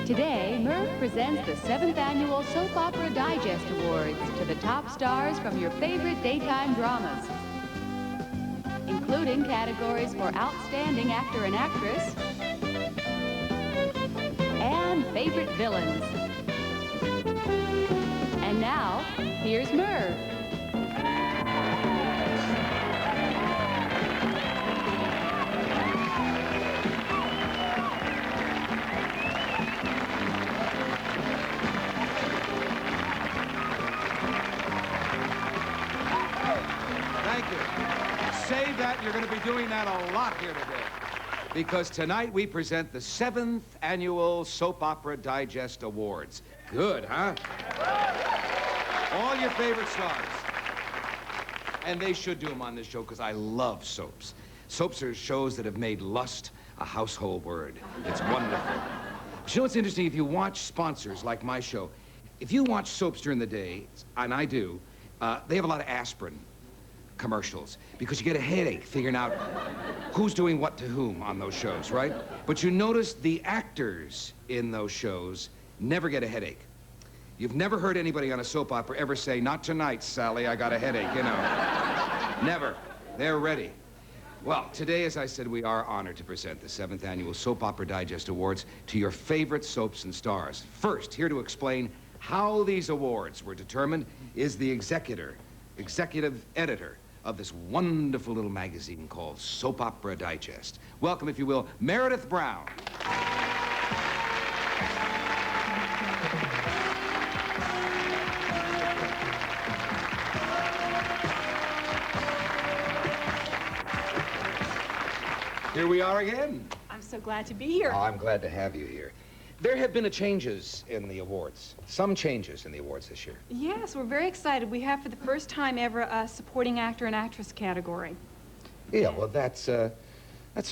Today, Merv presents the 7th Annual Soap Opera Digest Awards to the top stars from your favorite daytime dramas, including categories for Outstanding Actor and Actress and Favorite Villains. And now, here's Merv. Thank you. Save that. You're going to be doing that a lot here today. Because tonight we present the 7th Annual Soap Opera Digest Awards. Good, huh? All your favorite stars. And they should do them on this show because I love soaps. Soaps are shows that have made lust a household word. It's wonderful. You know what's interesting? If you watch sponsors like my show, if you watch soaps during the day, and I do, they have a lot of aspirin commercials because you get a headache figuring out who's doing what to whom on those shows, right? But you notice the actors in those shows never get a headache. You've never heard anybody on a soap opera ever say, "Not tonight, Sally, I got a headache," you know. Never. They're ready. Well, today, as I said, we are honored to present the 7th Annual Soap Opera Digest Awards to your favorite soaps and stars. First, here to explain how these awards were determined is the executive editor of this wonderful little magazine called Soap Opera Digest. Welcome, if you will, Meredith Brown. Here we are again. I'm so glad to be here. Oh, I'm glad to have you here. There have been changes in the awards. Some changes in the awards this year. Yes, we're very excited. We have for the first time ever a supporting actor and actress category. Yeah, well, that's a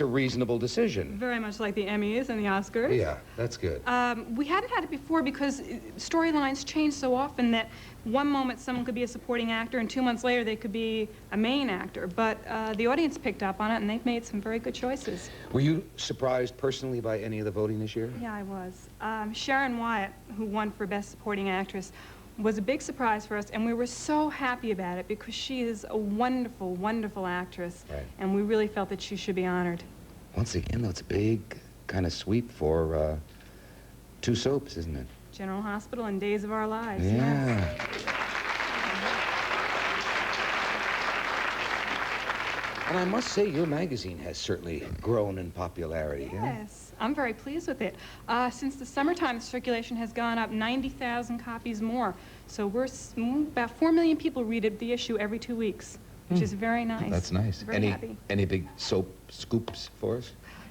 reasonable decision. Very much like the Emmys and the Oscars. Yeah, that's good. We hadn't had it before because storylines change so often that one moment someone could be a supporting actor and 2 months later they could be a main actor. But the audience picked up on it and they've made some very good choices. Were you surprised personally by any of the voting this year? Yeah, I was. Sharon Wyatt, who won for Best Supporting Actress, was a big surprise for us, and we were so happy about it because she is a wonderful, wonderful actress, right. And we really felt that she should be honored. Once again, though, it's a big kind of sweep for 2 soaps, isn't it? General Hospital and Days of Our Lives. Yeah. Yes. And I must say, your magazine has certainly grown in popularity. Yes, I'm very pleased with it. Since the summertime, the circulation has gone up 90,000 copies more. So we're about 4 million people read the issue every 2 weeks, which is very nice. That's nice. Very happy. Any big soap scoops for us?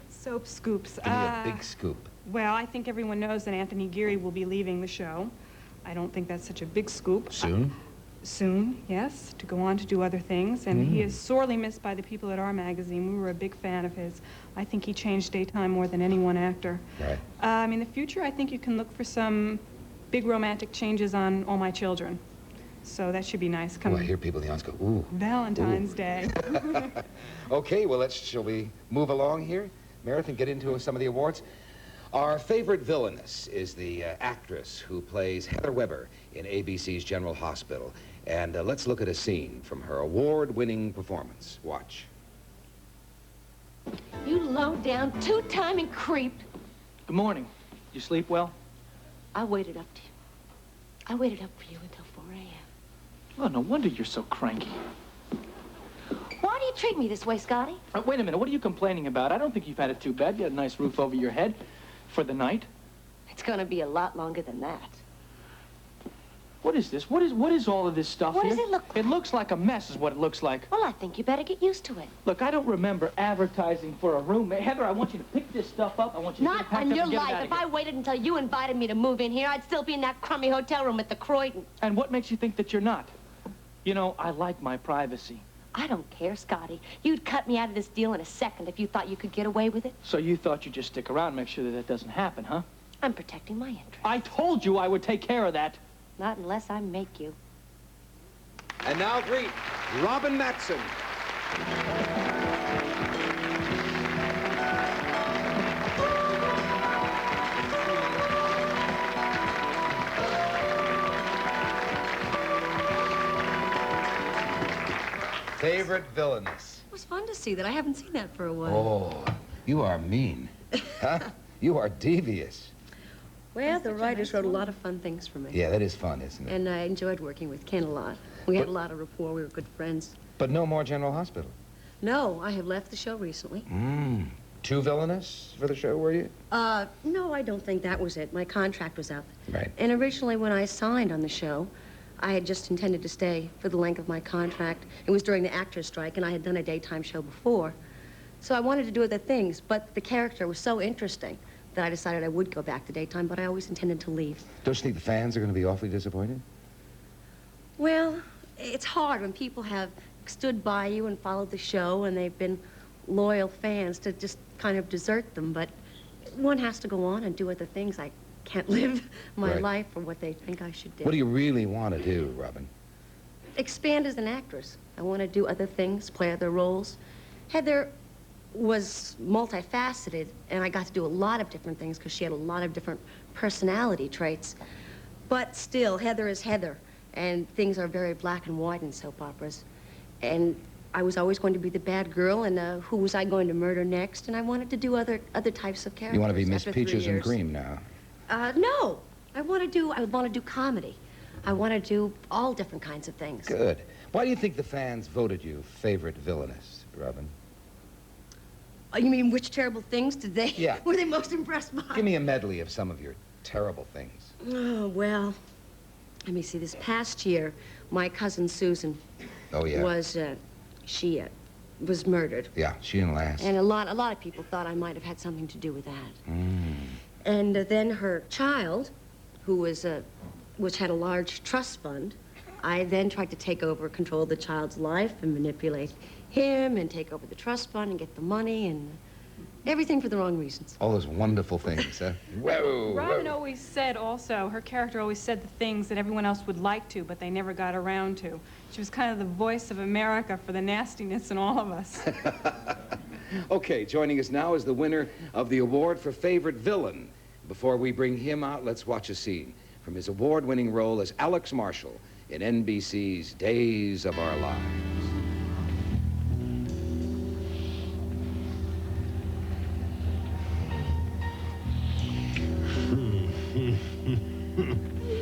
Soap scoops. Give me a big scoop. Well, I think everyone knows that Anthony Geary will be leaving the show. I don't think that's such a big scoop. Soon? Soon, yes, to go on to do other things. And he is sorely missed by the people at our magazine. We were a big fan of his. I think he changed daytime more than any one actor. Right. In the future, I think you can look for some big romantic changes on All My Children. So that should be nice. Oh, I hear people in the audience go, ooh. Valentine's Day. Okay, well, shall we move along here, Meredith, and get into some of the awards? Our favorite villainess is the actress who plays Heather Weber in ABC's General Hospital. And let's look at a scene from her award-winning performance. Watch. You low-down, two-timing creep. Good morning. You sleep well? I waited up for you until 4 a.m. Oh, no wonder you're so cranky. Why do you treat me this way, Scotty? Wait a minute. What are you complaining about? I don't think you've had it too bad. You had a nice roof over your head for the night. It's going to be a lot longer than that. What is this? What is all of this stuff What here? does it look like? It looks like a mess is what it looks like. Well, I think you better get used to it. Look, I don't remember advertising for a room. Heather, I want you to pick this stuff up. I want you to Not get packed on up your and get it life. out of If here. I waited until you invited me to move in here, I'd still be in that crummy hotel room at the Croydon. And what makes you think that you're not? You know, I like my privacy. I don't care, Scotty. You'd cut me out of this deal in a second if you thought you could get away with it. So you thought you'd just stick around and make sure that that doesn't happen, huh? I'm protecting my interests. I told you I would take care of that. Not unless I make you. And now greet Robin Mattson. Favorite villainess. It was fun to see that. I haven't seen that for a while. Oh, you are mean. Huh? You are devious. Well, the writers wrote a lot of fun things for me. Yeah, that is fun, isn't it? And I enjoyed working with Ken a lot. We had a lot of rapport. We were good friends. But no more General Hospital. No, I have left the show recently. Too villainous for the show, were you? No, I don't think that was it. My contract was up. Right. And originally when I signed on the show, I had just intended to stay for the length of my contract. It was during the actors' strike, and I had done a daytime show before. So I wanted to do other things, but the character was so interesting that I decided I would go back to daytime, but I always intended to leave. Don't you think the fans are going to be awfully disappointed? Well, it's hard when people have stood by you and followed the show, and they've been loyal fans, to just kind of desert them, but one has to go on and do other things. I can't live my life for what they think I should do. What do you really want to do, Robin? Expand as an actress. I want to do other things, play other roles. Heather was multifaceted, and I got to do a lot of different things because she had a lot of different personality traits. But still, Heather is Heather, and things are very black and white in soap operas. And I was always going to be the bad girl, and who was I going to murder next? And I wanted to do other types of characters. You want to be Miss after 3 Peaches and years. Cream now? No. I want to do comedy. I want to do all different kinds of things. Good. Why do you think the fans voted you favorite villainess, Robin? Oh, you mean which terrible things did they? Yeah. Were they most impressed by? Give me a medley of some of your terrible things. Oh, well, let me see. This past year, my cousin Susan was, she was murdered. Yeah, she and Lass. And a lot of people thought I might have had something to do with that. And then her child, who was, which had a large trust fund, I then tried to take over control of the child's life and manipulate him and take over the trust fund and get the money and everything for the wrong reasons. All those wonderful things, huh? Whoa! Robin always said also, her character always said the things that everyone else would like to, but they never got around to. She was kind of the voice of America for the nastiness in all of us. Okay, joining us now is the winner of the award for favorite villain. Before we bring him out, let's watch a scene from his award-winning role as Alex Marshall in NBC's Days of Our Lives.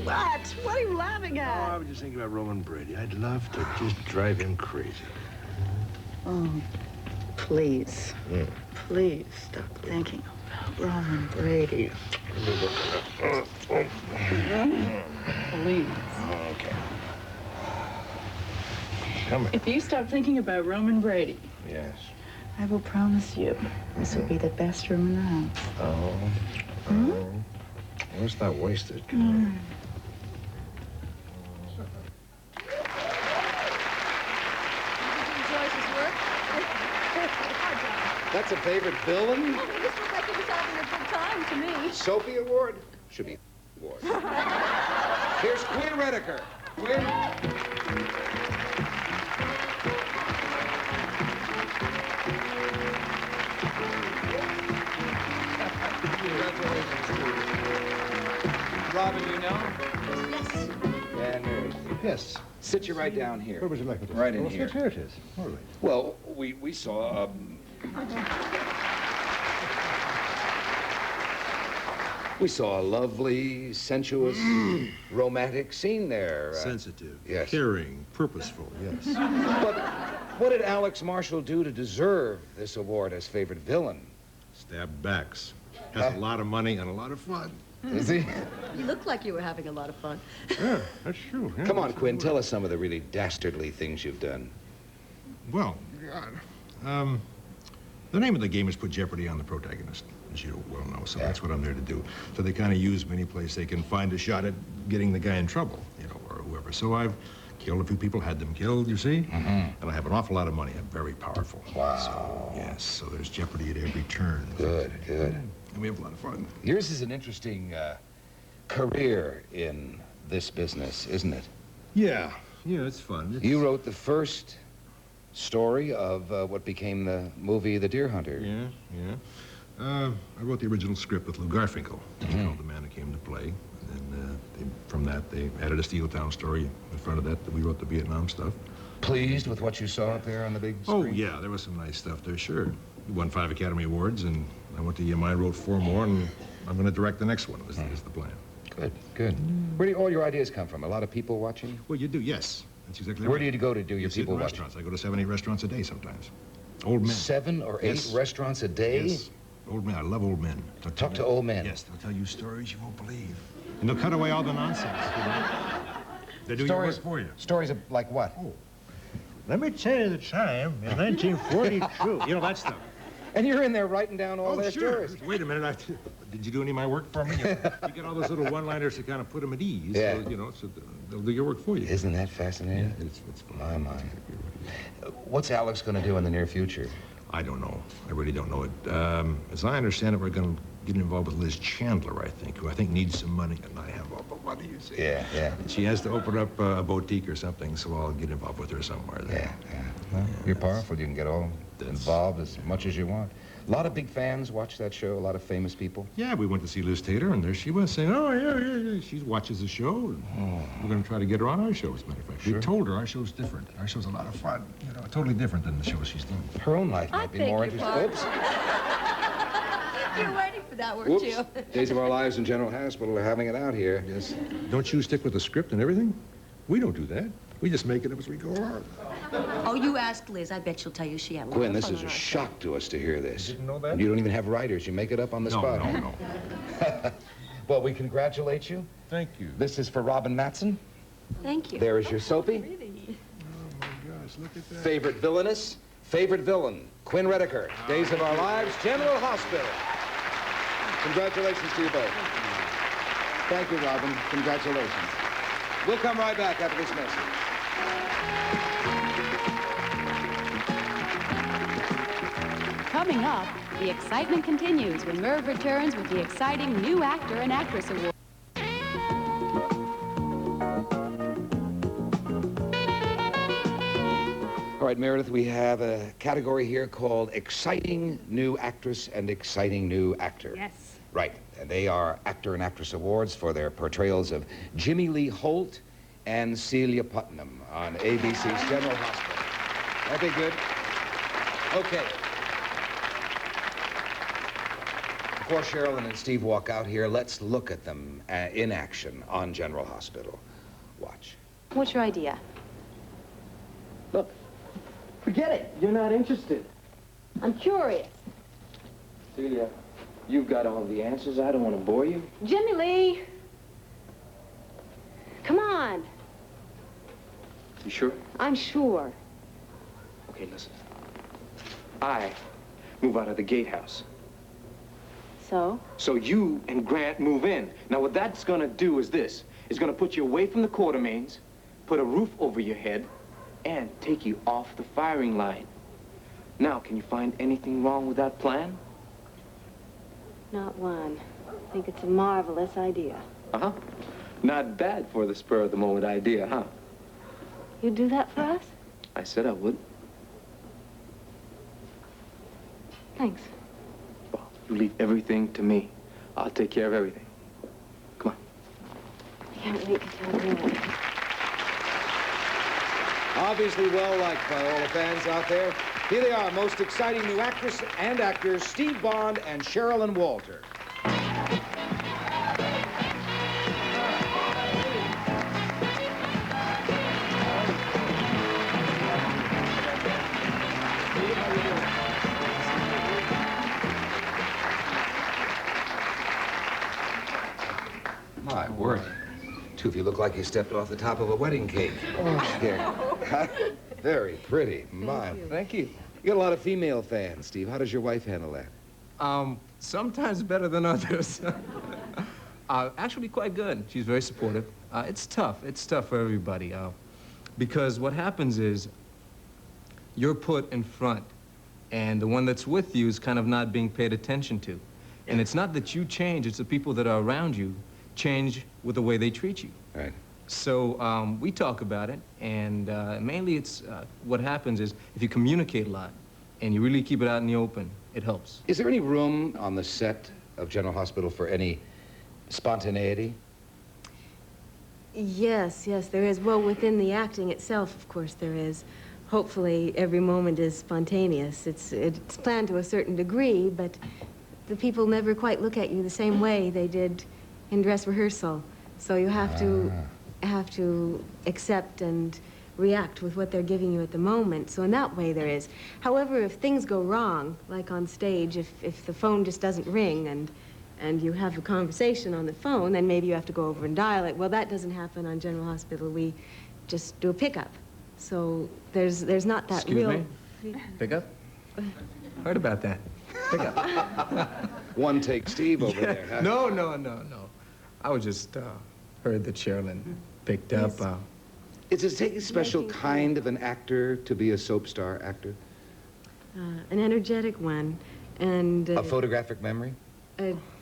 What? What are you laughing Oh, at? I was just thinking about Roman Brady. I'd love to just drive him crazy. Oh, please. Please stop thinking about Roman Brady. Please. Okay. Come here. If you stop thinking about Roman Brady, Yes. I will promise you this will be the best room in the house. Oh. Oh. Well, it's not wasted. Come on. That's a favorite villain? He just looked like he was having a good time to me. Soapy Award? Should be award. Here's Quinn Redeker. Quinn. Robin, you know? Yes. And Yes. sit you right down here. Where would you like me to? Right in Well, here. Here it is. All right. Well, we saw we saw a lovely, sensuous, romantic scene there. Sensitive. yes. Caring. Purposeful. Yes. But what did Alex Marshall do to deserve this award as favorite villain? Stab backs. Has a lot of money and a lot of fun. Is he? You looked like you were having a lot of fun. Yeah, that's true. Yeah, Come on, that's Quinn, true. tell us some of the really dastardly things you've done. Well, God. The name of the game is put jeopardy on the protagonist, as you well know, so that's what I'm there to do. So they kind of use me any place they can find a shot at getting the guy in trouble, you know, or whoever. So I've killed a few people, had them killed, you see? And I have an awful lot of money. I'm very powerful. Wow. So, yes, so there's jeopardy at every turn. Good, good. And we have a lot of fun. Yours is an interesting career in this business, isn't it? Yeah, it's fun. You wrote the first story of what became the movie The Deer Hunter. Yeah. I wrote the original script with Lou Garfinkel. It's called The Man Who Came to Play. And then from that, they added a Steel Town story in front of that we wrote the Vietnam stuff. pleased with what you saw up there on the big screen? Oh, yeah, there was some nice stuff there, sure. We won 5 Academy Awards, and I went to EMI, wrote 4 more, and I'm going to direct the next one, is the plan. Good, good. Where do all your ideas come from? A lot of people watching? Well, you do, yes. That's exactly Where right. do you go to do your You sit in people watching? restaurants. I go to 7, 8 restaurants a day sometimes. Old men. 7 or 8 Yes. restaurants a day? Yes. Old men. I love old men. They'll Talk tell to old men? Yes, they'll tell you stories you won't believe. And they'll cut away all the nonsense, you know? They do your work for you. Stories of, like what? Oh. Let me tell you the time in 1942. You know, that stuff. And you're in there writing down all their sure. stories. Wait a minute. Did you do any of my work for me? You get all those little one-liners to kind of put them at ease. Yeah. So, you know, so they'll do your work for you. Isn't that fascinating? Yeah, it's fun. My. What's Alex going to do in the near future? I don't know. I really don't know it. As I understand it, we're going to get involved with Liz Chandler, I think, who I think needs some money, and I have all the money, you see. Yeah, yeah. She has to open up a boutique or something, so I'll get involved with her somewhere there. Yeah. Well, you're powerful. You can get all involved as much as you want. A lot of big fans watch that show, a lot of famous people. Yeah, we went to see Liz Taylor, and there she was saying, oh, yeah. She watches the show. And we're going to try to get her on our show, as a matter of fact. Sure. We told her our show's different. Our show's a lot of fun, you know, totally different than the show she's doing. Her own life might be more interesting. Oops. You were waiting for that, weren't Whoops. you? Days of Our Lives in General Hospital are having it out here. Yes. Don't you stick with the script and everything? We don't do that. We just make it up as we go along. Oh, you ask Liz. I bet she'll tell you she had a lot Gwen, of this fun is on a our shock to us to hear this. You didn't know that? You don't even have writers. You make it up on the spot. No. Well, we congratulate you. Thank you. This is for Robin Mattson. Thank you. There is your Soapy. Oh, my gosh, look at that. Favorite villainess, favorite villain, Quinn Redeker. Days of Our Lives, General Hospital. Congratulations to you both. Thank you, Robin. Congratulations. We'll come right back after this message. Coming up, the excitement continues when Merv returns with the exciting New Actor and Actress Award. All right, Meredith, we have a category here called Exciting New Actress and Exciting New Actor. Yes. Right, and they are Actor and Actress Awards for their portrayals of Jimmy Lee Holt and Celia Putnam on ABC's General Hospital. Aren't they good? Okay. Before Sherilyn and Steve walk out here, let's look at them in action on General Hospital. Watch. What's your idea? Look, forget it. You're not interested. I'm curious. Celia, you've got all the answers. I don't want to bore you. Jimmy Lee! Come on. You sure? I'm sure. Okay, listen. I move out of the gatehouse. So? So you and Grant move in. Now, what that's gonna do is this. It's gonna put you away from the Quartermains, put a roof over your head, and take you off the firing line. Now, can you find anything wrong with that plan? Not one. I think it's a marvelous idea. Uh-huh. Not bad for the spur-of-the-moment idea, huh? You'd do that for us? I said I would. Thanks. Well, you leave everything to me. I'll take care of everything. Come on. I can't wait to tell you. Obviously well-liked by all the fans out there. Here they are, most exciting new actress and actors, Steve Bond and Sherilyn Wolter. My word. Two of you look like you stepped off the top of a wedding cake. Oh, yeah. Very pretty. My, thank you. You got a lot of female fans, Steve. How does your wife handle that? Sometimes better than others. Actually quite good. She's very supportive. It's tough. It's tough for everybody. Because what happens is you're put in front, and the one that's with you is kind of not being paid attention to. And it's not that you change, it's the people that are around you change with the way they treat you. Right. So we talk about it, and mainly it's what happens is if you communicate a lot and you really keep it out in the open, it helps. Is there any room on the set of General Hospital for any spontaneity? Yes, yes, there is. Well, within the acting itself, of course, there is. Hopefully, every moment is spontaneous. It's planned to a certain degree, but the people never quite look at you the same way they did in dress rehearsal. So you have to accept and react with what they're giving you at the moment. So in that way, there is. However, if things go wrong, like on stage, if the phone just doesn't ring and you have a conversation on the phone, then maybe you have to go over and dial it. Well, that doesn't happen on General Hospital. We just do a pickup. So there's not that Excuse real... me? Pickup? Heard about that. Pickup. One take Steve over there, huh? No. I was just heard that Sherilyn picked up. Does it take a special kind of an actor to be a soap star actor? An energetic one, and... a photographic memory?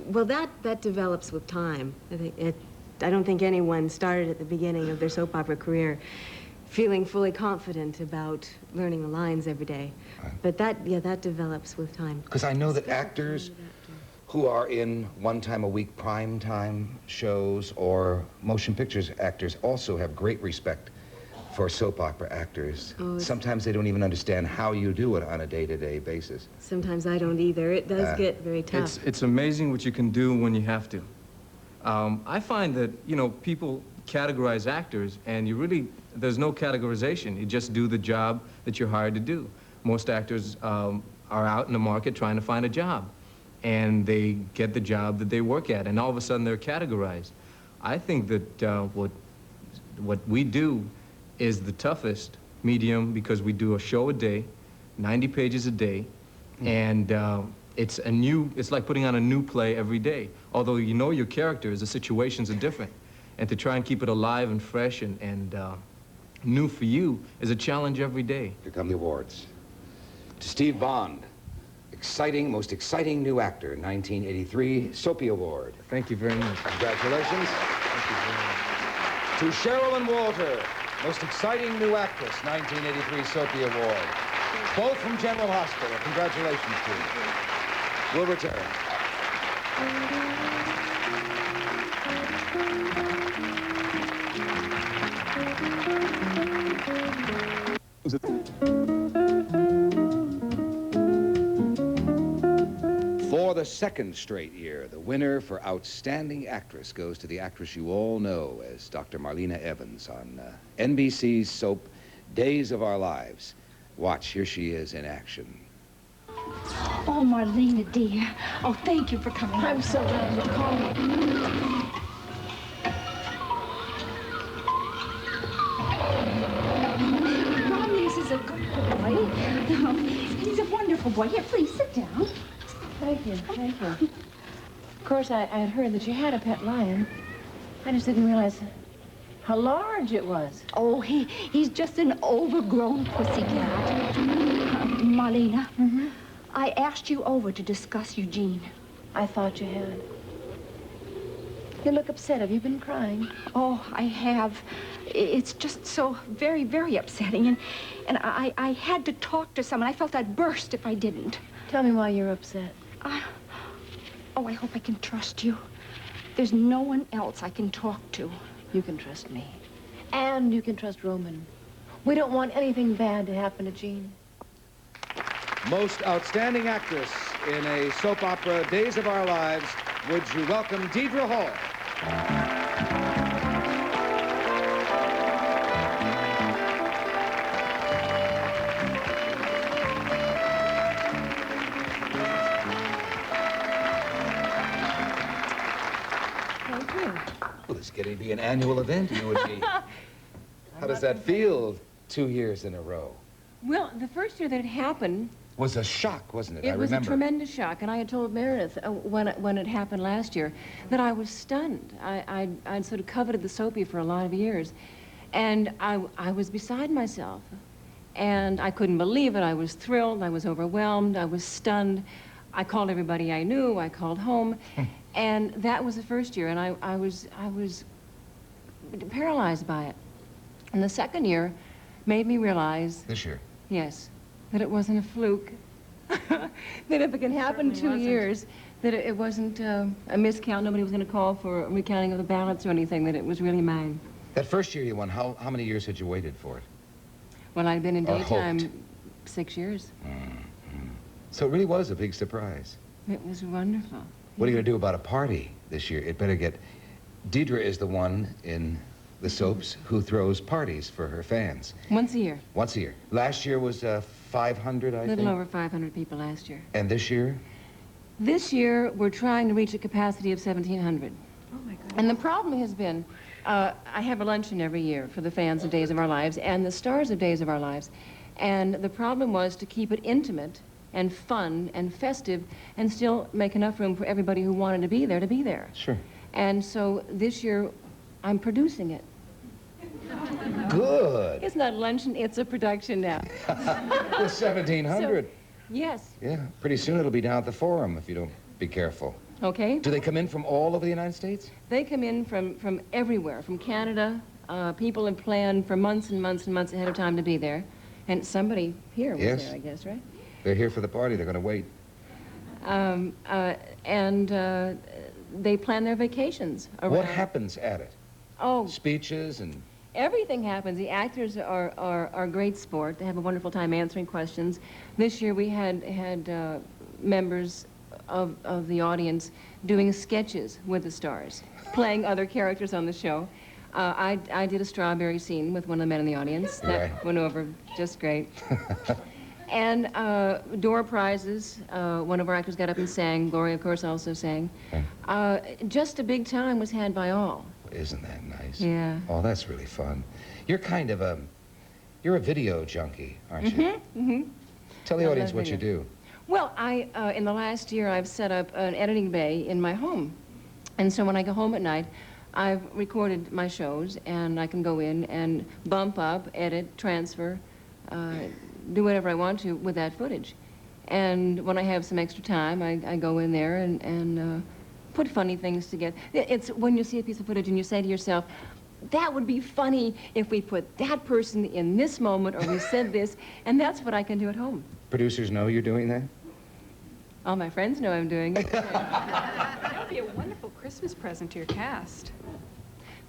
Well, that develops with time. I don't think anyone started at the beginning of their soap opera career feeling fully confident about learning the lines every day. Right. But that develops with time. Because I know that actors who are in one-time-a-week prime time shows or motion pictures actors also have great respect for soap opera actors. Sometimes they don't even understand how you do it on a day-to-day basis. Sometimes I don't either. It does get very tough. It's amazing what you can do when you have to. I find that, you know, people categorize actors, and there's no categorization. You just do the job that you're hired to do. Most actors are out in the market trying to find a job, and they get the job that they work at, and all of a sudden they're categorized. I think that what we do is the toughest medium, because we do a show a day, 90 pages a day, and it's like putting on a new play every day. Although you know your characters, the situations are different. And to try and keep it alive and fresh and new for you is a challenge every day. Here come the awards. To Steve Bond, most exciting new actor, 1983 Soapy Award. Thank you very much. Congratulations. Thank you very much. To SHerylyn Wolter, most exciting new actress, 1983 Soapy Award. Both from General Hospital. Congratulations to you. We'll return. For the second straight year, the winner for Outstanding Actress goes to the actress you all know as Dr. Marlena Evans on NBC's soap Days of Our Lives. Watch, here she is in action. Oh, Marlena, dear. Oh, thank you for coming. I'm so glad you called me. This is a good boy. He's a wonderful boy. Here, please, sit down. Thank you, thank you. Of course, I had heard that you had a pet lion. I just didn't realize how large it was. Oh, he's just an overgrown pussycat. Marlena, I asked you over to discuss Eugene. I thought you had. You look upset. Have you been crying? Oh, I have. It's just so very, very upsetting. And I had to talk to someone. I felt I'd burst if I didn't. Tell me why you're upset. Oh, I hope I can trust you. There's no one else I can talk to. You can trust me. And you can trust Roman. We don't want anything bad to happen to Jean. Most Outstanding Actress in a soap opera, Days of Our Lives, would you welcome Deidre Hall? Thank you. Well, this is going to be an annual event, you and me. How does that feel, 2 years in a row? Well, the first year that it happened... was a shock, wasn't it? I was remember. A tremendous shock, and I had told Meredith when it happened last year that I was stunned. I'd sort of coveted the Soapy for a lot of years, and I was beside myself, and I couldn't believe it. I was thrilled, I was overwhelmed, I was stunned. I called everybody I knew, I called home, and that was the first year, and I was paralyzed by it. And the second year made me realize... This year? Yes. That it wasn't a fluke. That if it can happen 2 years, that it wasn't a miscount, nobody was going to call for a recounting of the ballots or anything, that it was really mine. That first year you won, how many years had you waited for it? Well, I'd been in Or daytime hoped. 6 years. So it really was a big surprise. It was wonderful. What are you going to do about a party this year? It better get... Deidre is the one in the soaps who throws parties for her fans. Once a year. Once a year. Last year was 500, I think. A little over 500 people last year. And this year? This year, we're trying to reach a capacity of 1,700. Oh, my goodness. And the problem has been, I have a luncheon every year for the fans of Days of Our Lives and the stars of Days of Our Lives. And the problem was to keep it intimate and fun and festive and still make enough room for everybody who wanted to be there to be there. Sure. And so this year, I'm producing it. Good. It's not luncheon, it's a production now. With 1,700. Yes. Yeah, pretty soon it'll be down at the Forum if you don't be careful. Okay. Do they come in from all over the United States? They come in from everywhere, from Canada. People have planned for months and months and months ahead of time to be there. And somebody here was Yes. there, I guess, right? They're here for the party. They're going to wait. They plan their vacations around. What happens at it? Oh, Speeches and... everything happens. The actors are great sport. They have a wonderful time answering questions. This year we had members of the audience doing sketches with the stars, playing other characters on the show. I did a strawberry scene with one of the men in the audience. That Right. went over just great. And door prizes. One of our actors got up and sang. Gloria, of course, also sang. Just a big time was had by all. Isn't that nice? Yeah. Oh, that's really fun. You're kind of a... You're a video junkie, aren't you? Tell the I audience love what you video. do. Well, in the last year, I've set up an editing bay in my home. And so when I go home at night, I've recorded my shows, and I can go in and bump up, edit, transfer, do whatever I want to with that footage. And when I have some extra time, I go in there and put funny things together. It's when you see a piece of footage and you say to yourself, that would be funny if we put that person in this moment, or we said this, and that's what I can do at home. Producers know you're doing that? All my friends know I'm doing it. That would be a wonderful Christmas present to your cast.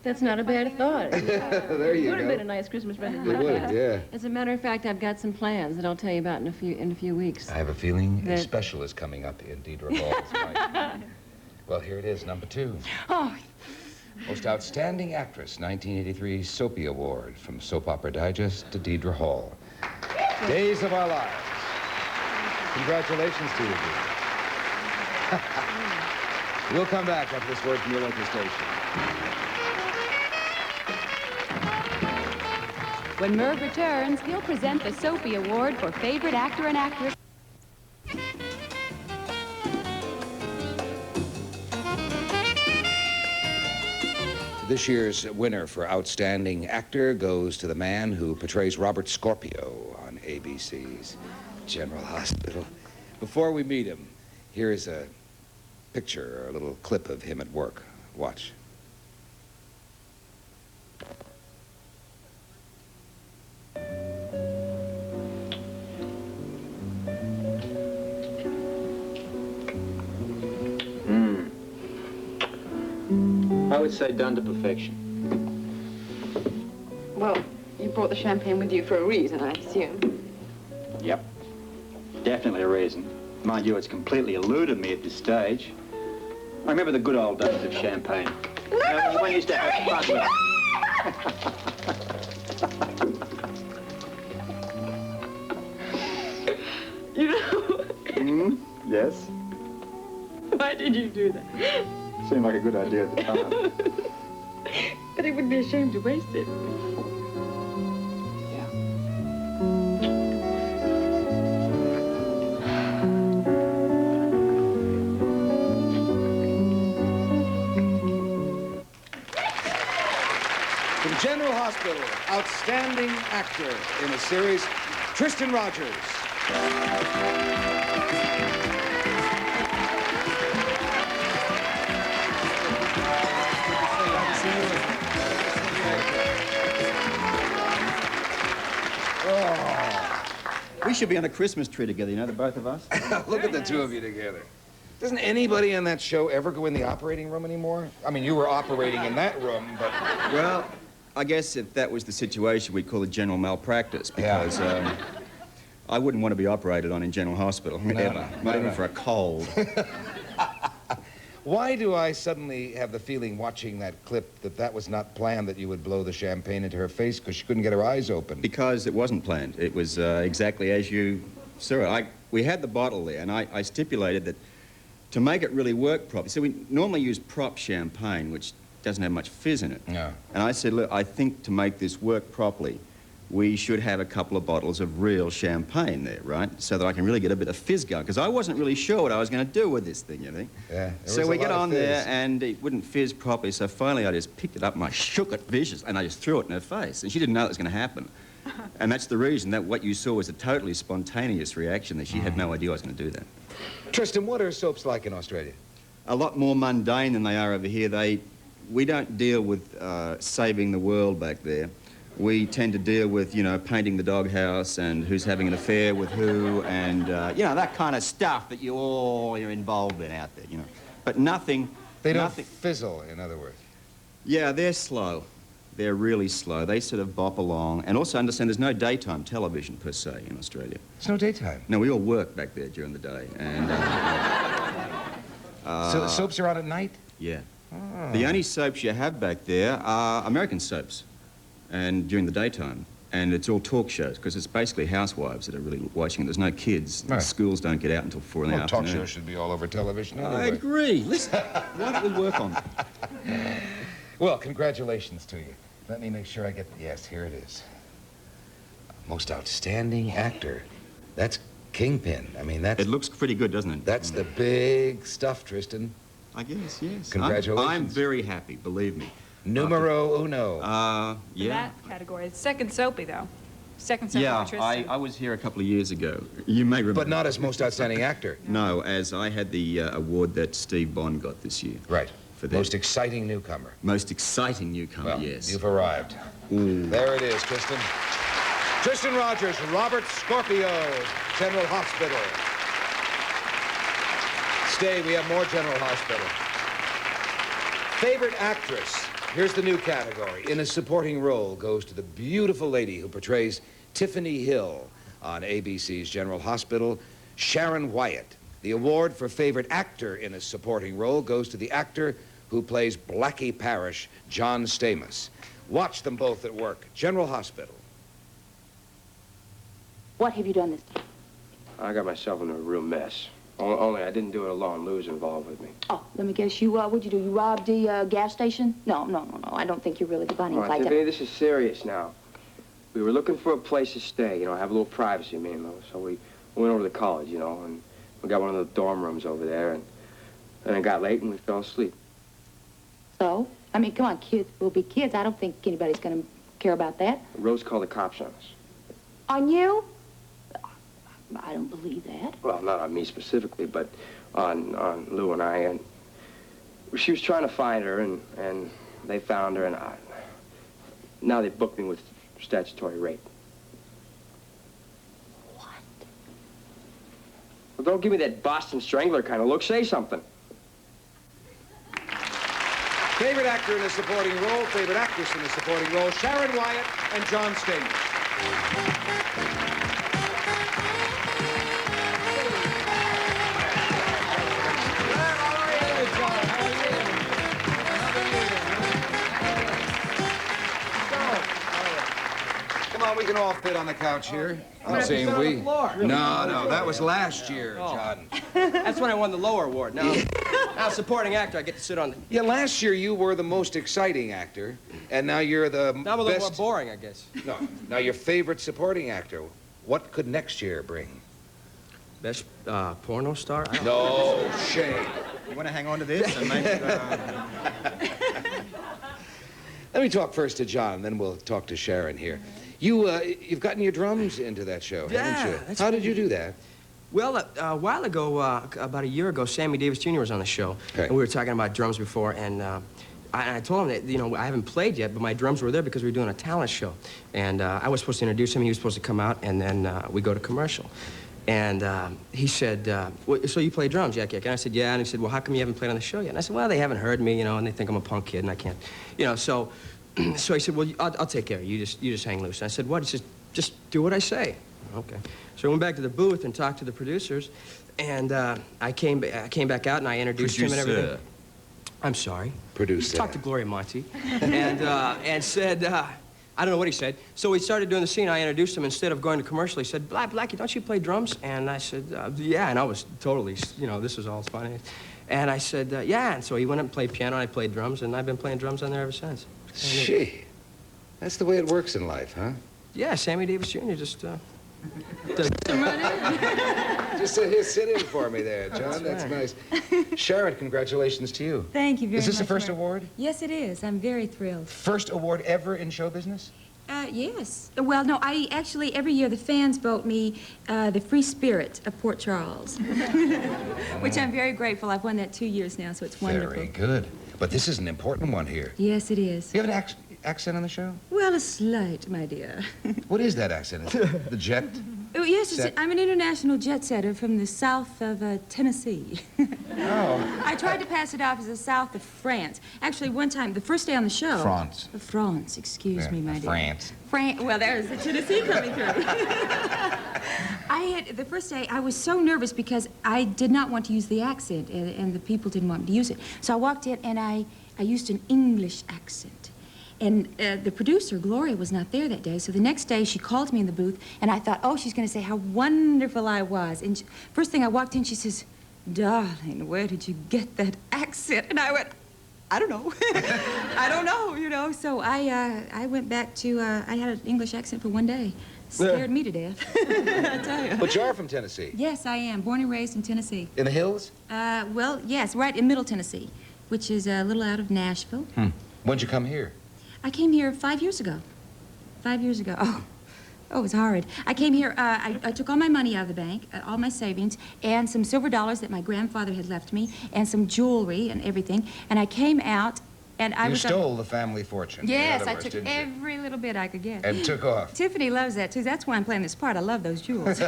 That's not a bad thought. There you It would have go. been a nice Christmas present. It would, yeah. As a matter of fact, I've got some plans that I'll tell you about in a few weeks. I have a feeling a That- special is coming up in Deidre Hall tonight. Well, here it is, number 2. Oh, Most Outstanding Actress, 1983 Soapy Award, from Soap Opera Digest to Deidre Hall. Days of Our Lives. Congratulations to you, Deidre. We'll come back after this word from your local station. When Merv returns, he'll present the Soapy Award for Favorite Actor and Actress. This year's winner for Outstanding Actor goes to the man who portrays Robert Scorpio on ABC's General Hospital. Before we meet him, here's a picture, a little clip of him at work. Watch. I would say done to perfection. Well, you brought the champagne with you for a reason, I assume. Yep. Definitely a reason. Mind you, it's completely eluded me at this stage. I remember the good old days of champagne. When you used to have fun with it. You know, Yes? why did you do that? Seemed like a good idea at the time. But it would be a shame to waste it. From General Hospital, Outstanding Actor in the series, Tristan Rogers. We should be on a Christmas tree together, you know, the both of us. Look at the two of you together. Doesn't anybody in that show ever go in the operating room anymore? I mean, you were operating in that room, but... Well, I guess if that was the situation, we'd call it general malpractice, because I wouldn't want to be operated on in general hospital, ever. Not even for a cold. Why do I suddenly have the feeling, watching that clip, that that was not planned, that you would blow the champagne into her face because she couldn't get her eyes open? Because it wasn't planned. It was exactly as you saw it. We had the bottle there, and I stipulated that to make it really work properly. So we normally use prop champagne, which doesn't have much fizz in it. No. And I said, look, I think to make this work properly, we should have a couple of bottles of real champagne there, right? So that I can really get a bit of fizz going, because I wasn't really sure what I was going to do with this thing, you think? Yeah. So we get on there, and it wouldn't fizz properly, so finally I just picked it up and I shook it vicious, and I just threw it in her face, and she didn't know it was going to happen. And that's the reason that what you saw was a totally spontaneous reaction, that she had no idea I was going to do that. Tristan, what are soaps like in Australia? A lot more mundane than they are over here. We don't deal with saving the world back there. We tend to deal with, you know, painting the doghouse and who's having an affair with who and, you know, that kind of stuff that you're involved in out there, you know. But nothing... They don't fizzle, in other words. Yeah, they're slow. They're really slow. They sort of bop along. And also understand there's no daytime television, per se, in Australia. There's no daytime? No, we all work back there during the day. And, so the soaps are on at night? Yeah. Oh. The only soaps you have back there are American soaps, and during the daytime. And it's all talk shows, because it's basically housewives that are really watching. There's no kids. Right. Schools don't get out until 4 in the afternoon. Talk shows should be all over television anyway. I agree. Listen, why don't we work on it? Well, congratulations to you. Let me make sure I get... Yes, here it is. Most outstanding actor. That's Kingpin. I mean, that's... It looks pretty good, doesn't it? That's the big stuff, Tristan. I guess, yes. Congratulations. I'm very happy, believe me. Numero uno. For that category. It's second soapy, though. Second soapy Yeah, for Tristan. I was here a couple of years ago. You may remember. But not as most outstanding actor. No, as I had the award that Steve Bond got this year. Right. For that. Most exciting newcomer. Most exciting newcomer, Well, yes. you've arrived. Ooh. There it is, Tristan. Tristan Rogers, Robert Scorpio, General Hospital. Stay, we have more General Hospital. Favorite actress. Here's the new category. In a supporting role goes to the beautiful lady who portrays Tiffany Hill on ABC's General Hospital, Sharon Wyatt. The award for favorite actor in a supporting role goes to the actor who plays Blackie Parrish, John Stamos. Watch them both at work. General Hospital. What have you done this time? I got myself into a real mess. Only I didn't do it alone. Lou was involved with me. Oh, let me guess. What'd you do? You robbed the gas station? No. I don't think you're really the bunny. All right, Tiffany, this is serious now. We were looking for a place to stay, you know, have a little privacy, me and Lou. So we went over to college, you know, and we got one of the dorm rooms over there, and then it got late and we fell asleep. So? I mean, come on, kids will be kids. I don't think anybody's going to care about that. Rose called the cops on us. On you? I don't believe that. Well, not on me specifically, but on Lou and I. And she was trying to find her, and they found her, and now they booked me with statutory rape. What? Well, don't give me that Boston Strangler kind of look. Say something. Favorite actor in a supporting role, favorite actress in a supporting role, Sharon Wyatt and John Stamos. We can all fit on the couch here. I'm saying we. No, that was last year, John. That's when I won the lower award. Now, now supporting actor, I get to sit on the... Yeah, last year you were the most exciting actor, and now you're the Now I'm a little more boring, I guess. No, now your favorite supporting actor. What could next year bring? Best porno star? No, shame. You want to hang on to this and make it... Let me talk first to John, then we'll talk to Sharon here. You've gotten your drums into that show, haven't you? How did you do that? Well, a while ago, about a year ago, Sammy Davis Jr. was on the show. Okay. And we were talking about drums before, and I told him that, you know, I haven't played yet, but my drums were there because we were doing a talent show. And I was supposed to introduce him, he was supposed to come out, and then we go to commercial. And he said, well, so you play drums, Jack? And I said, yeah. And he said, well, how come you haven't played on the show yet? And I said, well, they haven't heard me, you know, and they think I'm a punk kid, and I can't, you know, so So he said, well, I'll take care of you. You just hang loose. And I said, what? He says, just do what I say. Okay. So I went back to the booth and talked to the producers, and I came back out and I introduced him and everything. I'm sorry. Producer. Talked to Gloria Monty, and said, I don't know what he said. So we started doing the scene. I introduced him. Instead of going to commercial, he said, Blackie, don't you play drums? And I said, yeah. And I was totally, this was all funny. And I said, yeah. And so he went up and played piano, and I played drums, and I've been playing drums on there ever since. Gee, that's the way it works in life, huh? Yeah, Sammy Davis Jr. just does. Just sit in for me there, John. That's nice. Sharon, congratulations to you. Thank you very much. Is this the first award? Yes, it is. I'm very thrilled. First award ever in show business? Yes. Well, no, I actually, every year the fans vote me the Free Spirit of Port Charles, which I'm very grateful. I've won that 2 years now, so it's wonderful. Very good. But this is an important one here. Yes, it is. You have an accent on the show? Well, a slight, my dear. What is that accent? Is it the jet? Oh, yes, I'm an international jet setter from the south of Tennessee. Oh. I tried to pass it off as the south of France. Actually, one time, the first day on the show... France. France, excuse me, my dear. France. Well, there's the Tennessee coming through. The first day, I was so nervous because I did not want to use the accent, and the people didn't want me to use it. So I walked in, and I used an English accent. And the producer, Gloria, was not there that day, so the next day she called me in the booth, and I thought, oh, she's going to say how wonderful I was. And first thing I walked in, she says, darling, where did you get that accent? And I went, I don't know. I don't know, So I went back to, I had an English accent for one day. Scared me to death, I tell you. But you're from Tennessee? Yes, I am. Born and raised in Tennessee. In the hills? Well, yes, right in Middle Tennessee, which is a little out of Nashville. When'd you come here? I came here 5 years ago. 5 years ago. Oh, it was horrid. I came here, I took all my money out of the bank, all my savings, and some silver dollars that my grandfather had left me, and some jewelry and everything, and I came out, and I You was... stole the family fortune. Yes, I took every little bit I could get. And took off. Tiffany loves that, too. That's why I'm playing this part. I love those jewels.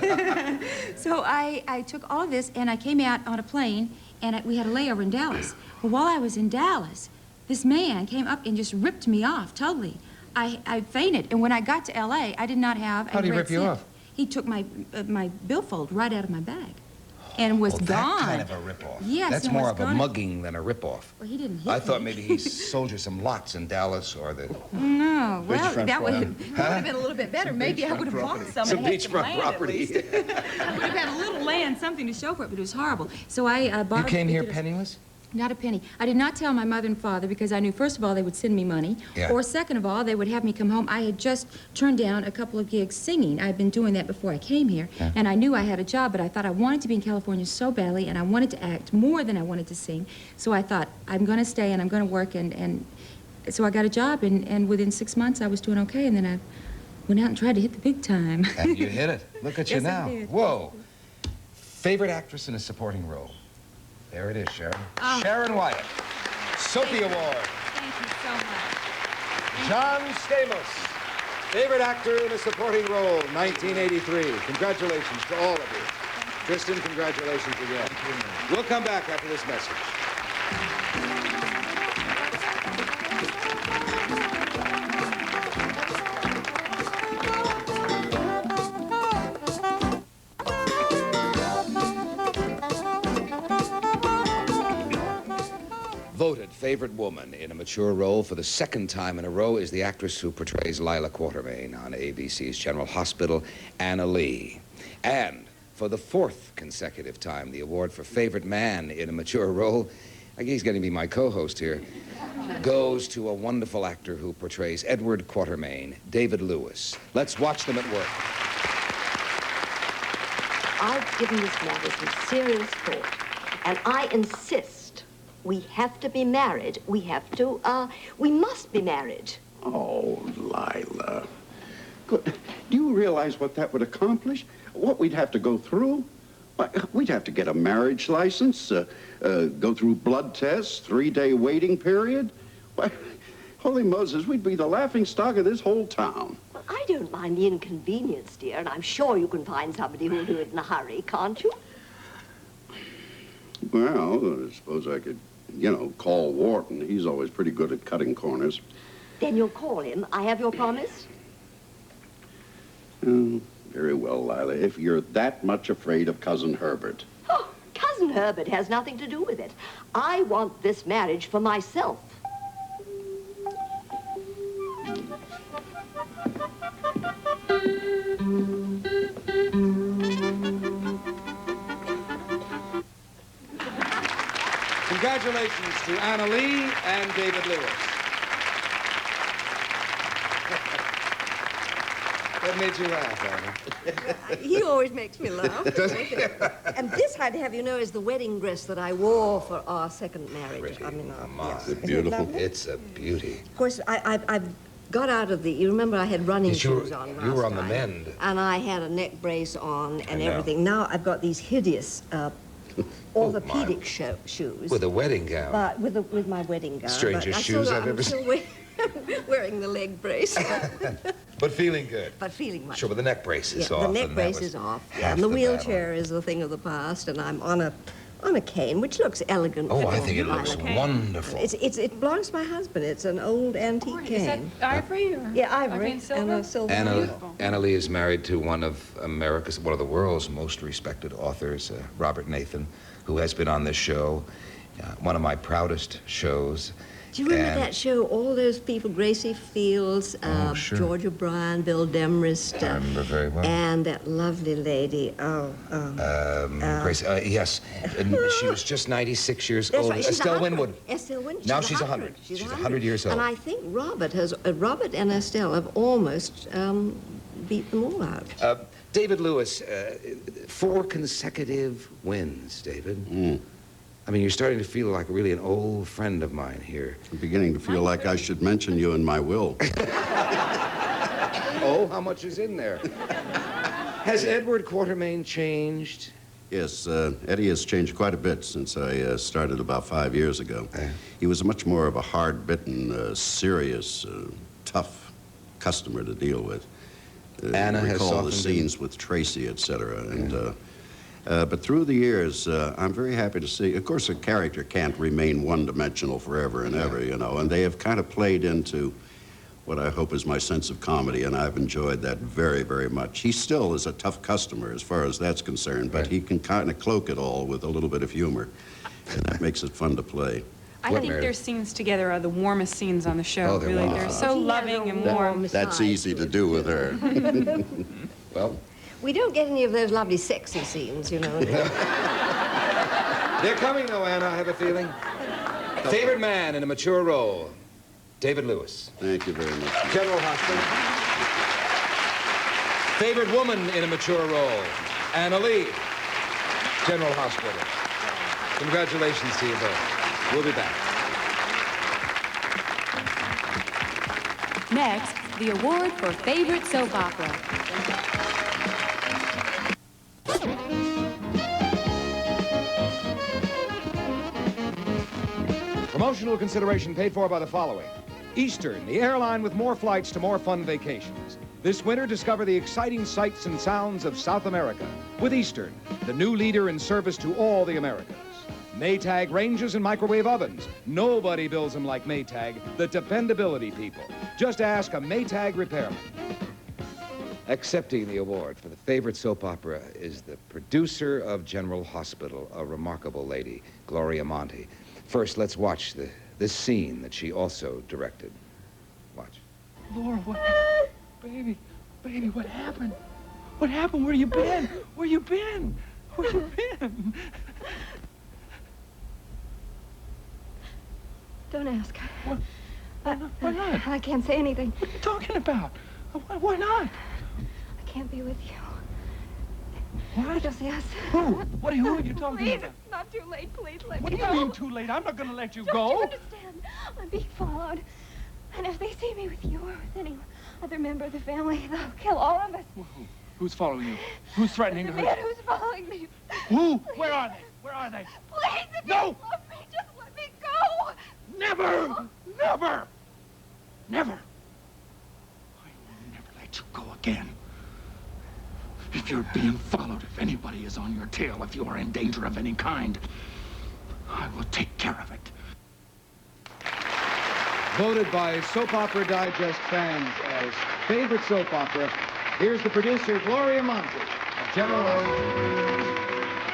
So I took all of this, and I came out on a plane, and we had a layover in Dallas. Well, while I was in Dallas, this man came up and just ripped me off totally. I fainted, and when I got to L.A., I did not have a How'd he red rip you cent. off? He took my billfold right out of my bag and was gone. That kind of a rip-off. Yes, That's and more was of a gone. mugging than a rip-off. Well, he didn't hit I me. thought maybe he sold you some lots in Dallas or the... No, well, Beachfront that would property. have been a little bit better. Maybe I would have bought some. Some and had beachfront land, property. at least. I would have had a little land, something to show for it, but it was horrible. So I bought... You came here penniless? Not a penny. I did not tell my mother and father because I knew, first of all, they would send me money, or second of all, they would have me come home. I had just turned down a couple of gigs singing. I had been doing that before I came here, and I knew I had a job, but I thought I wanted to be in California so badly, and I wanted to act more than I wanted to sing. So I thought, I'm going to stay, and I'm going to work, and so I got a job, and within 6 months, I was doing okay, and then I went out and tried to hit the big time. And you hit it. Look at you Yes, I now. did. Whoa. Favorite actress in a supporting role? There it is, Sharon. Sharon Wyatt. Soapy Award. Thank you so much. John Stamos. Favorite actor in a supporting role, 1983. Congratulations to all of you. Tristan, congratulations again. We'll come back after this message. Voted favorite woman in a mature role for the second time in a row is the actress who portrays Lila Quatermain on ABC's General Hospital, Anna Lee. And for the fourth consecutive time, the award for favorite man in a mature role, I guess he's going to be my co-host here, goes to a wonderful actor who portrays Edward Quatermain, David Lewis. Let's watch them at work. I've given this matter some serious thought, and I insist we have to be married. We must be married. Oh, Lila. Good. Do you realize what that would accomplish? What we'd have to go through? Why, we'd have to get a marriage license, go through blood tests, 3-day waiting period. Why, holy Moses, we'd be the laughingstock of this whole town. Well, I don't mind the inconvenience, dear, and I'm sure you can find somebody who'll do it in a hurry, can't you? Well, I suppose I could, call Wharton. He's always pretty good at cutting corners. Then you'll call him. I have your promise? Very well, Lila, if you're that much afraid of Cousin Herbert. Oh, Cousin Herbert has nothing to do with it. I want this marriage for myself. Congratulations to Anna Lee and David Lewis. What made you laugh, Anna? He always makes me laugh. Does he? And this, I'd have you know, is the wedding dress that I wore for our second marriage. I mean, yes. It's beautiful. It's a beauty. Of course, I've got out of the, you remember I had running shoes on last You were on the time, mend. and I had a neck brace on and I know. everything. Now I've got these hideous orthopedic shoes. With a wedding gown. But with my wedding gown. Strangest But shoes I've I'm ever still wearing the leg brace. But feeling good. But feeling much. Sure, but the neck brace is Yeah, off. the neck and that brace was is off. half Yeah, and the battle. wheelchair is a thing of the past, and I'm on a cane, which looks elegant. Oh, for I a think it looks cane. wonderful. It belongs to my husband. It's an old antique cane. Is that ivory or? Yeah, ivory and silver? and a silver. Anna Lee is married to one of the world's most respected authors, Robert Nathan, who has been on this show, one of my proudest shows. Do you remember that show, all those people, Gracie Fields, sure. George O'Brien, Bill Demarest, I remember very well. and that lovely lady, Grace, yes, and she was just 96 years That's old. right, she's Estelle 100. Winwood. Estelle Winwood. Now she's 100. She's 100 years old. And I think Robert and Estelle have almost beat them all out. David Lewis, 4 consecutive wins, David. I mean, you're starting to feel like really an old friend of mine here. I'm beginning to feel like I should mention you in my will. Oh, how much is in there? Has Edward Quatermain changed? Yes, Eddie has changed quite a bit since I started about 5 years ago. He was much more of a hard-bitten, serious, tough customer to deal with. Anna has recall the softened scenes with Tracy, etc. And but through the years, I'm very happy to see. Of course, a character can't remain one-dimensional forever and ever, you know. And they have kind of played into what I hope is my sense of comedy, and I've enjoyed that very, very much. He still is a tough customer as far as that's concerned, but he can kind of cloak it all with a little bit of humor, and that makes it fun to play. I think their scenes together are the warmest scenes on the show. Oh, they're really, wonderful. they're so loving and warm. That's easy to do with her. Well, We don't get any of those lovely sexy scenes, you know. they're coming, though, Anna, I have a feeling. Favorite man in a mature role, David Lewis. Thank you very much. General Hospital. Favorite woman in a mature role, Anna Lee. General Hospital. Congratulations to you both. We'll be back. Next, the award for favorite soap opera. Promotional consideration paid for by the following. Eastern, the airline with more flights to more fun vacations. This winter, discover the exciting sights and sounds of South America with Eastern, the new leader in service to all the Americas. Maytag ranges and microwave ovens. Nobody builds them like Maytag, the dependability people. Just ask a Maytag repairman. Accepting the award for the favorite soap opera is the producer of General Hospital, a remarkable lady, Gloria Monty. First, let's watch this scene that she also directed. Watch. Laura, what? Baby, what happened? What happened? Where you been? Where you been? Where you been? Don't ask. Why not? I can't say anything. What are you talking about? Why not? I can't be with you. What? Just yes. Who? Who are you talking Please, about? it's not too late. Please let What me do you go. mean too late? I'm not going to let you Don't go. you understand? I'm being followed. And if they see me with you or with any other member of the family, they'll kill all of us. Who's following you? Who's threatening The to man hurt? who's following me. Who? Where are they? Where are they? Please, if No! you love me, just let me go. Never! Never! Never! I will never let you go again. If you're being followed, if anybody is on your tail, if you are in danger of any kind, I will take care of it. Voted by Soap Opera Digest fans as favorite soap opera, here's the producer, Gloria Monty, of General Hospital.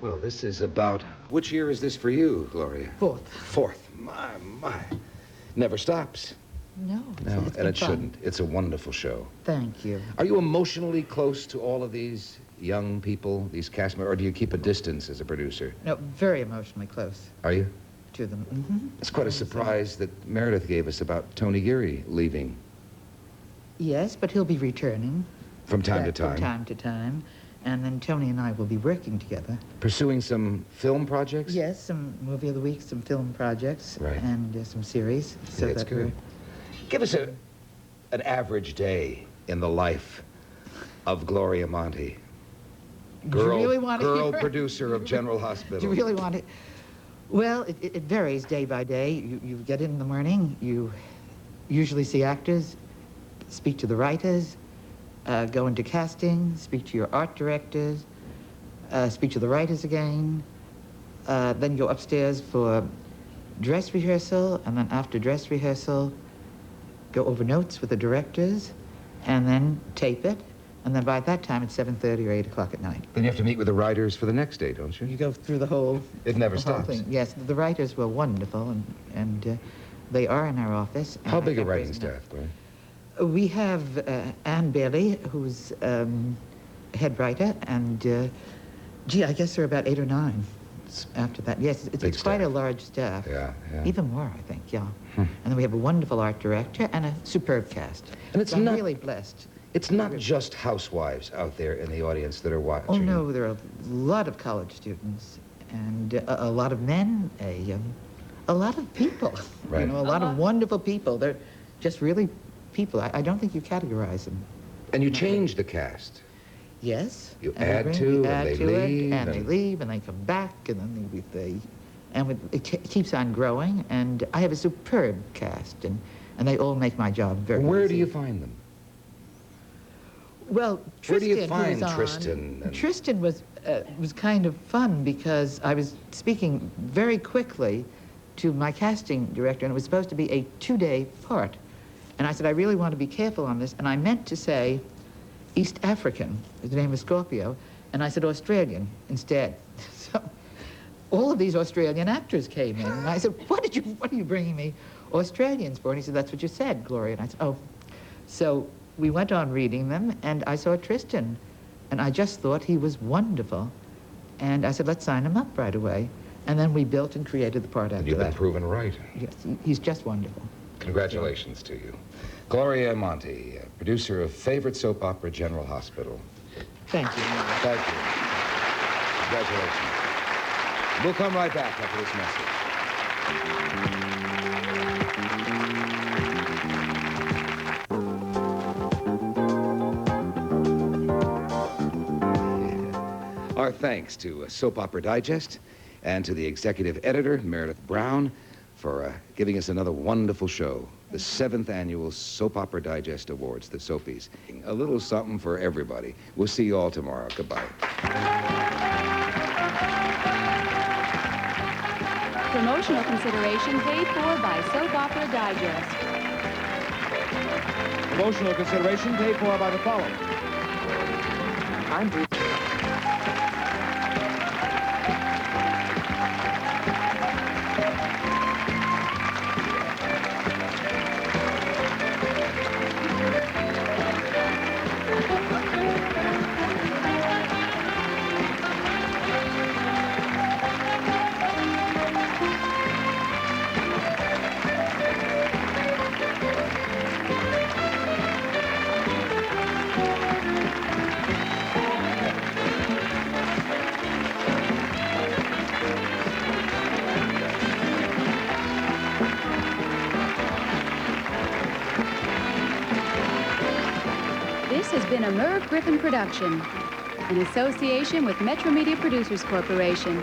Well, this is about... Which year is this for you, Gloria? Fourth. Fourth. My. Never stops. No. No, it's and it fun. shouldn't. It's a wonderful show. Thank you. Are you emotionally close to all of these young people, these cast members, or do you keep a distance as a producer? No, very emotionally close Are you? to them. Mm-hmm. It's quite a surprise that Meredith gave us about Tony Geary leaving Yes, but he'll be returning. from time to back time. From time to time. And then Tony and I will be working together. Pursuing some film projects? Yes, some movie of the week, some film projects, Right. and some series. So That's that good. Give us an average day in the life of Gloria Monty. Do you really want to girl hear it? producer of General Hospital. Do you really want it? Well, it varies day by day. You get in the morning, you usually see actors, speak to the writers, go into casting, speak to your art directors, speak to the writers again, then go upstairs for dress rehearsal, and then after dress rehearsal, go over notes with the directors, and then tape it, and then by that time it's 7:30 or 8 o'clock at night. Then you have to meet with the writers for the next day, don't you? You go through the whole... It never the whole stops. thing. Yes, the writers were wonderful, and they are in our office. How and I big a can't writing praise staff, Gloria? enough. We have Ann Bailey, who's head writer, and gee, I guess there are about 8 or 9 after that. Yes, it's quite a large staff. Yeah. Even more, I think, yeah. And then we have a wonderful art director and a superb cast. And it's So I'm not- really blessed. It's not just housewives out there in the audience that are watching. Oh, no, there are a lot of college students and a lot of men, a lot of people. Right. You know, a lot of wonderful people. They're just really people. I don't think you categorize them. And you change the cast. Yes. You and we add bring- to, we and add they to it, leave, and they and- leave, and they come back, and then it keeps on growing, and I have a superb cast, and they all make my job very Where do easy. you find them? Well, Where do Tristan, you who find was on- Tristan and- Tristan was kind of fun because I was speaking very quickly to my casting director, and it was supposed to be a 2-day part. And I said, I really want to be careful on this, and I meant to say East African, his name was Scorpio, and I said Australian instead. So all of these Australian actors came in, and I said, what are you bringing me Australians for? And he said, that's what you said, Gloria. And I said, oh. So we went on reading them, and I saw Tristan, and I just thought he was wonderful. And I said, let's sign him up right away. And then we built and created the part after You've been that. proven right. Yes, he's just wonderful. Congratulations to you. Gloria Monty, producer of favorite soap opera, General Hospital. Thank you. Thank you. Congratulations. We'll come right back after this message. Our thanks to Soap Opera Digest and to the executive editor, Meredith Brown, for giving us another wonderful show, the 7th annual Soap Opera Digest Awards, the Soapies. A little something for everybody. We'll see you all tomorrow. Goodbye. Promotional consideration paid for by Soap Opera Digest. Promotional consideration paid for by the following. This has been a Merv Griffin production in association with Metro Media Producers Corporation.